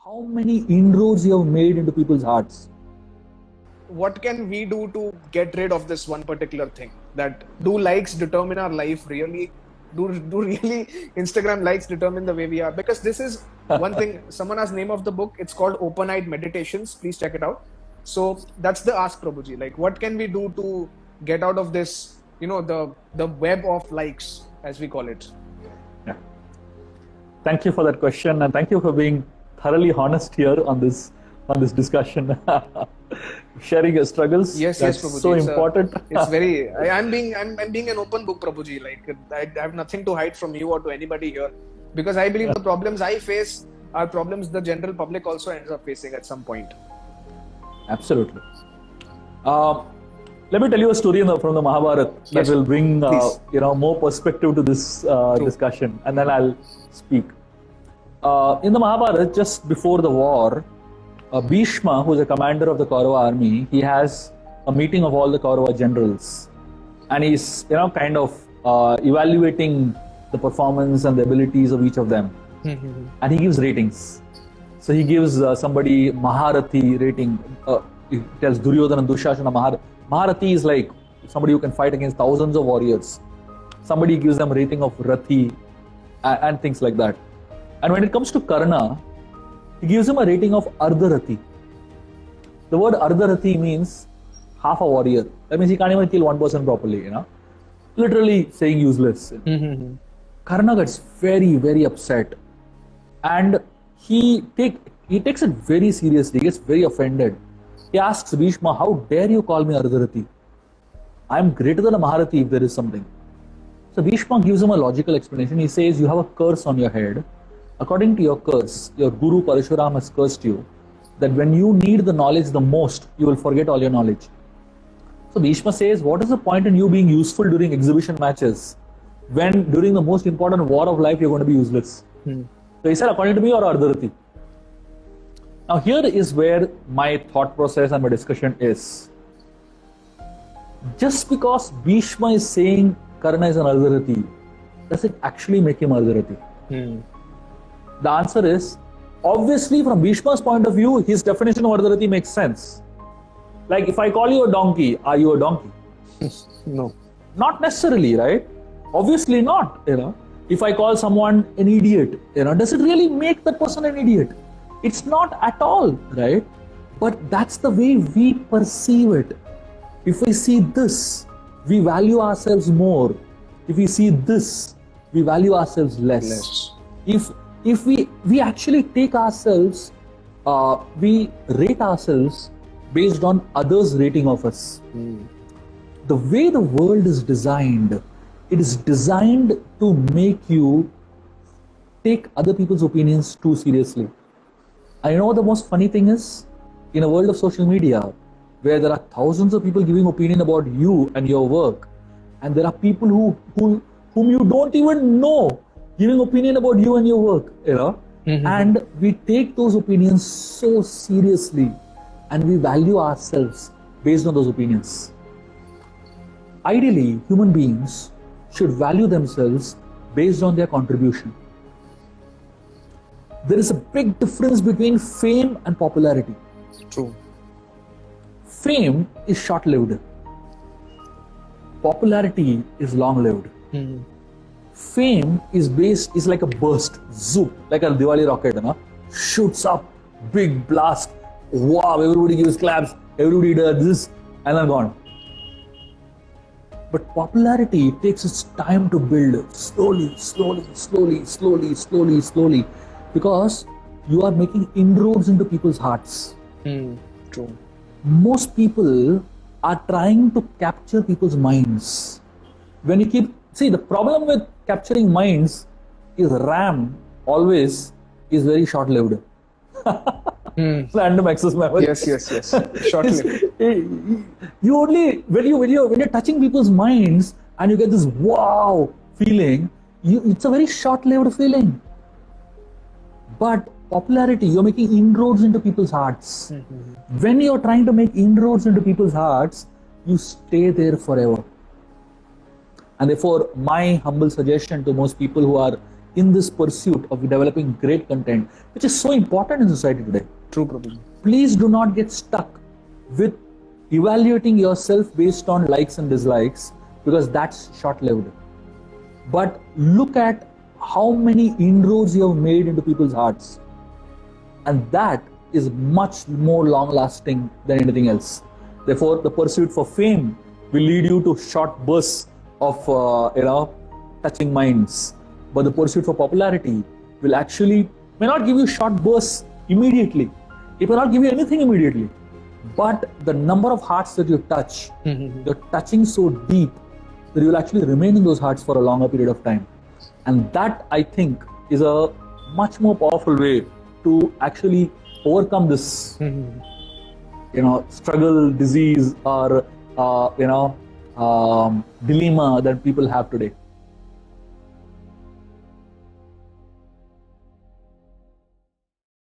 how many inroads you have made into people's hearts. What can we do to get rid of this one particular thing? That do likes determine our life really? Do really Instagram likes determine the way we are? Because this is one thing, someone has name of the book, it's called Open-Eyed Meditations. Please check it out. So that's the ask, Prabhuji. Like, what can we do to get out of this, the web of likes, as we call it? Yeah. Thank you for that question, and thank you for being thoroughly honest here on this discussion. Sharing your struggles. Yes, Prabhuji. So important. It's very. I'm being an open book, Prabhuji. Like, I have nothing to hide from you or to anybody here, because I believe the problems I face are problems the general public also ends up facing at some point. Absolutely. Let me tell you a story from the Mahabharat that will bring more perspective to this discussion, and then I'll speak. In the Mahabharat, just before the war, BHISHMA, who is a commander of the Kaurava army, he has a meeting of all the Kaurava generals, and he's kind of evaluating the performance and the abilities of each of them, and he gives ratings. So he gives somebody Maharathi rating. He tells Duryodhana and Dushasana Maharathi is like somebody who can fight against thousands of warriors. Somebody gives them a rating of Rathi and things like that. And when it comes to Karna, he gives him a rating of Ardharathi. The word Ardharathi means half a warrior. That means he can't even kill one person properly, Literally saying useless. Karna gets very, very upset. And he takes it very seriously. He gets very offended. He asks Bhishma, how dare you call me Ardharathi? I am greater than a Maharathi if there is something. So Bhishma gives him a logical explanation. He says, you have a curse on your head. According to your curse, your Guru PARASHURAMA has cursed you that when you need the knowledge the most, you will forget all your knowledge. So Bhishma says, what is the point in you being useful during exhibition matches when during the most important war of life you're going to be useless? So he said, according to me, or Ardharathi. Now here is where my thought process and my discussion is. Just because Bhishma is saying Karna is an Ardharathi, does it actually make him Ardharathi? The answer is, obviously from Bhishma's point of view, his definition of Ardharathi makes sense. Like if I call you a donkey, are you a donkey? No. Not necessarily, right? Obviously not, If I call someone an idiot, does it really make that person an idiot? It's not at all, right? But that's the way we perceive it. If we see this, we value ourselves more. If we see this, we value ourselves less. If we actually take ourselves, we rate ourselves based on others' rating of us. The way the world is designed, it is designed to make you take other people's opinions too seriously. And you know what the most funny thing is? In a world of social media, where there are thousands of people giving opinion about you and your work, and there are people whom you don't even know giving opinion about you and your work, and we take those opinions so seriously, and we value ourselves based on those opinions. Ideally, human beings should value themselves based on their contribution. There is a big difference between fame and popularity. True. Fame is short-lived. Popularity is long-lived. Fame is like a burst, zoop, like a Diwali rocket, shoots up, big blast, wow, everybody gives claps, everybody does this, and then gone. But popularity takes its time to build, slowly, because you are making inroads into people's hearts. True. Most people are trying to capture people's minds. When you the problem with capturing minds is RAM always is very short-lived. Random access memory. Yes. Short-lived. You only when you're touching people's minds and you get this wow feeling, it's a very short-lived feeling. But popularity, you're making inroads into people's hearts. When you're trying to make inroads into people's hearts, you stay there forever. And therefore, my humble suggestion to most people who are in this pursuit of developing great content, which is so important in society today. True, Prabhuji. Please do not get stuck with evaluating yourself based on likes and dislikes, because that's short-lived. But look at how many inroads you have made into people's hearts. And that is much more long-lasting than anything else. Therefore, the pursuit for fame will lead you to short bursts of, touching minds. But the pursuit for popularity will actually, may not give you short bursts immediately. It will not give you anything immediately. But the number of hearts that you touch, you're touching so deep that you will actually remain in those hearts for a longer period of time. And that, I think, is a much more powerful way to actually overcome this, struggle, disease, or, dilemma that people have today.